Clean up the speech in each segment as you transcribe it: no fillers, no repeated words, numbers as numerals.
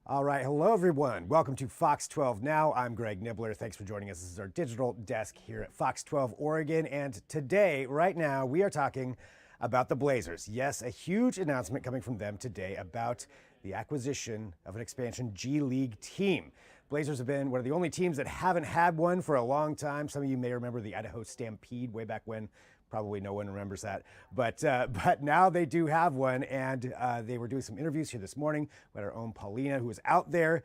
All right. Hello, everyone. Welcome to Fox 12 Now. I'm Greg Nibbler. Thanks for joining us. This is our digital desk here at Fox 12 Oregon. And today, right now, we are talking about the Blazers. Yes, a huge announcement coming from them today about the acquisition of an expansion G League team. Blazers have been one of the only teams that haven't had one for a long time. Some of you may remember the Idaho Stampede way back when. Probably no one remembers that, but now they do have one, and they were doing some interviews here this morning with our own Paulina, who was out there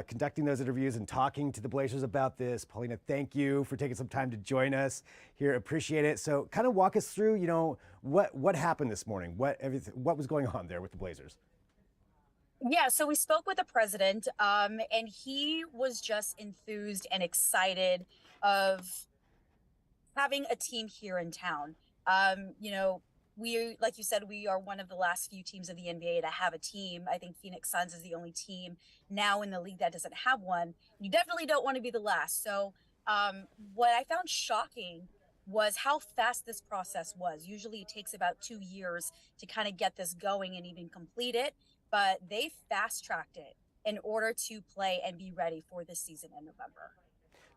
conducting those interviews and talking to the Blazers about this. Paulina, thank you for taking some time to join us here. Appreciate it. So, kind of walk us through, what happened this morning, what was going on there with the Blazers. Yeah, so we spoke with the president, and he was just enthused and excited of having a team here in town. We, like you said, we are one of the last few teams of the NBA to have a team. I think Phoenix Suns is the only team now in the league that doesn't have one. You definitely don't want to be the last. So, what I found shocking was how fast this process was. Usually it takes about 2 years to kind of get this going and even complete it, but they fast tracked it in order to play and be ready for this season in November.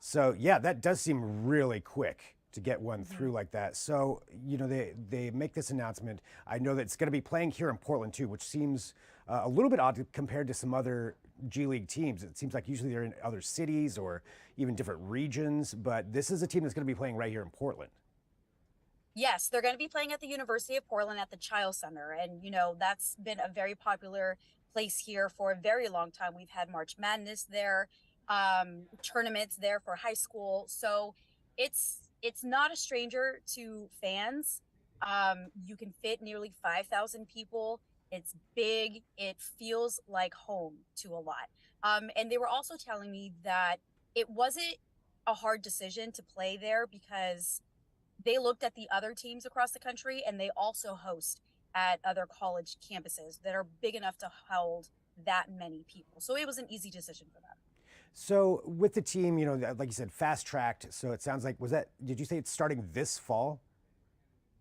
So yeah, that does seem really quick to get one Mhm. through like that. So they make this announcement. I know that it's going to be playing here in Portland too, which seems a little bit odd compared to some other G League teams. It seems like usually they're in other cities or even different regions, but this is a team that's going to be playing right here in Portland. Yes, they're going to be playing at the University of Portland at the Child Center. And, that's been a very popular place here for a very long time. We've had March Madness there, tournaments there for high school. So it's not a stranger to fans. You can fit nearly 5,000 people. It's big. It feels like home to a lot. And they were also telling me that it wasn't a hard decision to play there because they looked at the other teams across the country and they also host at other college campuses that are big enough to hold that many people. So it was an easy decision for them. So with the team, like you said, fast tracked. So it sounds like did you say it's starting this fall?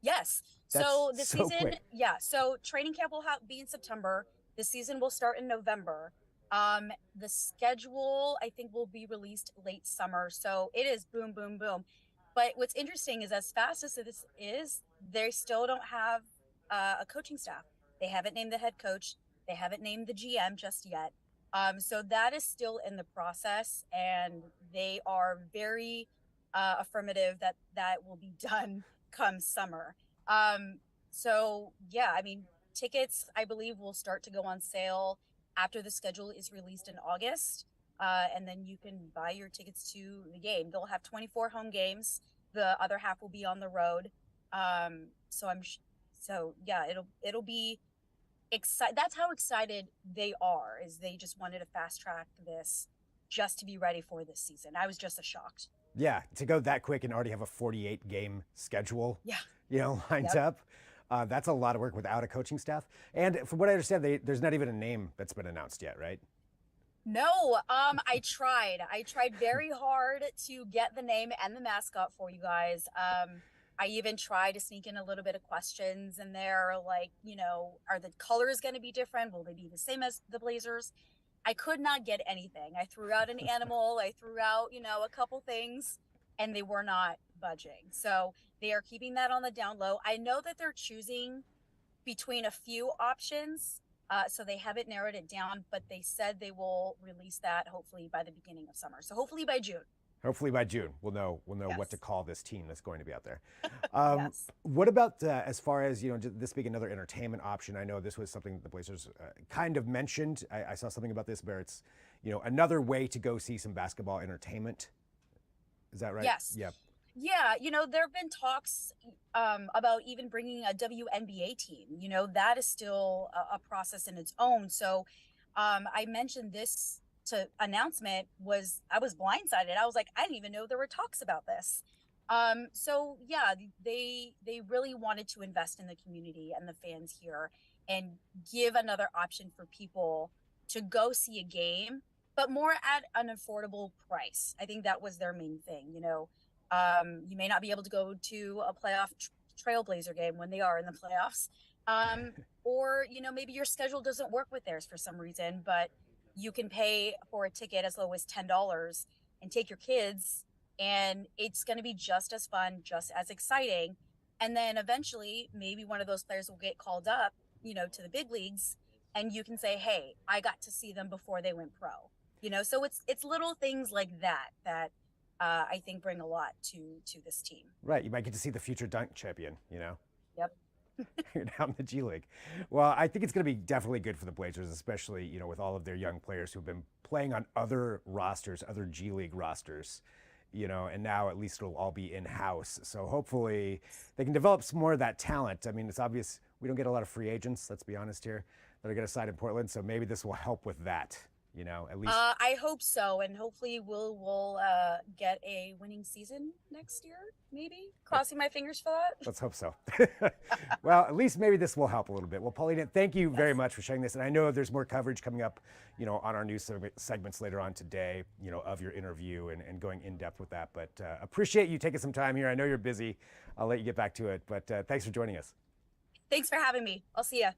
Yes. That's So the so season, quick. yeah. So training camp will be in September. The season will start in November. The schedule I think will be released late summer. So it is boom, boom, boom. But what's interesting is as fast as this is, they still don't have a coaching staff. They haven't named the head coach. They haven't named the GM just yet. So that is still in the process, and they are very affirmative that that will be done come summer. So yeah, I mean, tickets I believe will start to go on sale after the schedule is released in August. And then you can buy your tickets to the game. They'll have 24 home games. The other half will be on the road. So so yeah, it'll be excited. That's how excited they are. Is they just wanted to fast track this just to be ready for this season. I was just as shocked. Yeah, to go that quick and already have a 48 game schedule, Yeah. lined Yep. up. That's a lot of work without a coaching staff. And from what I understand, there's not even a name that's been announced yet, right? No, I tried. I tried very hard to get the name and the mascot for you guys. I even tried to sneak in a little bit of questions in there, like, are the colors going to be different? Will they be the same as the Blazers? I could not get anything. I threw out an animal, I threw out, a couple things, and they were not budging. So they are keeping that on the down low. I know that they're choosing between a few options. So they haven't narrowed it down, but they said they will release that hopefully by the beginning of summer. So hopefully by June. Hopefully by June, we'll know what to Yes. call this team that's going to be out there. Yes. What about as far as this being another entertainment option? I know this was something the Blazers kind of mentioned. I saw something about this where it's another way to go see some basketball entertainment. Is that right? Yes. Yep. Yeah, there have been talks about even bringing a WNBA team. That is still a process in its own. So I mentioned this to announcement was I was blindsided. I was like, I didn't even know there were talks about this. So yeah, they really wanted to invest in the community and the fans here and give another option for people to go see a game, but more at an affordable price. I think that was their main thing. You may not be able to go to a playoff Trailblazer game when they are in the playoffs. Or, maybe your schedule doesn't work with theirs for some reason, but you can pay for a ticket as low as $10 and take your kids, and it's going to be just as fun, just as exciting. And then eventually, maybe one of those players will get called up, to the big leagues, and you can say, "Hey, I got to see them before they went pro." So it's little things like that I think bring a lot to this team. Right, you might get to see the future dunk champion, you know? Yep. Down in the G League. Well, I think it's going to be definitely good for the Blazers, especially, with all of their young players who've been playing on other rosters, other G League rosters, and now at least it'll all be in-house. So hopefully they can develop some more of that talent. I mean, it's obvious we don't get a lot of free agents, let's be honest here, that are going to sign in Portland. So maybe this will help with that, at least. I hope so, and hopefully we'll get a winning season next year. Maybe crossing my fingers for that. Let's hope so. Well, at least maybe this will help a little bit. Well, Paulina, thank you very much for sharing this. And I know there's more coverage coming up, on our news segments later on today, of your interview and going in depth with that. But appreciate you taking some time here. I know you're busy. I'll let you get back to it. But thanks for joining us. Thanks for having me. I'll see ya.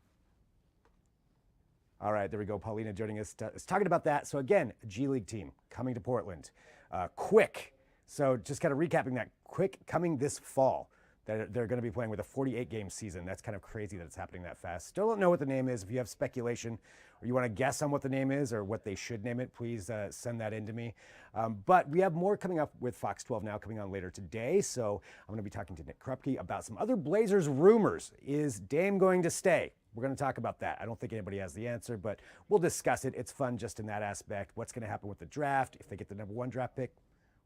All right, there we go. Paulina joining us, talking about that. So again, a G League team coming to Portland, quick. So just kind of recapping that, quick coming this fall. They're going to be playing with a 48-game season. That's kind of crazy that it's happening that fast. Still don't know what the name is. If you have speculation or you want to guess on what the name is or what they should name it, please send that in to me. But we have more coming up with Fox 12 Now coming on later today. So I'm going to be talking to Nick Krupke about some other Blazers rumors. Is Dame going to stay? We're going to talk about that. I don't think anybody has the answer, but we'll discuss it. It's fun just in that aspect. What's going to happen with the draft? If they get the #1 draft pick,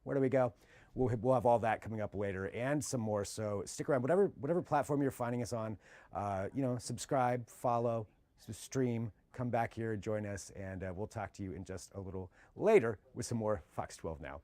where do we go? We'll have all that coming up later and some more. So stick around. Whatever platform you're finding us on, subscribe, follow, stream, come back here, join us, and we'll talk to you in just a little later with some more Fox 12 Now.